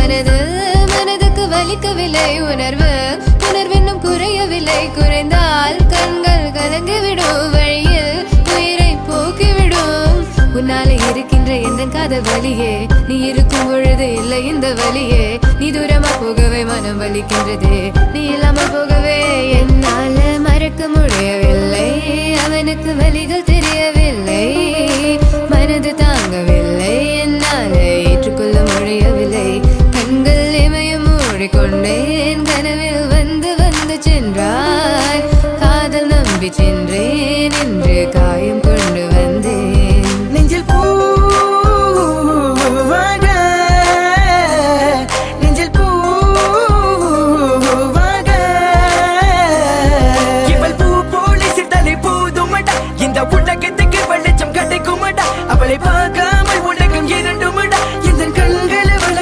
மனதுக்கு வலிக்கவில்லை உணர்வு உணர்வென்னும் குறையவில்லை குறைந்தால் கண்கள் கலங்கிவிடும் வழியில் உயிரை போக்கிவிடும் உன்னாலே இருக்கின்ற எந்த காதல் வலியே நீ இருக்கும் பொழுது இல்லை இந்த வலியே நீ தூரமா போகவே மனம் வலிக்கின்றதே நீ இல்லாமல் போகவே என்னால மறக்க முடியவில்லை அவனுக்கு வலிகள் தெரியவில்லை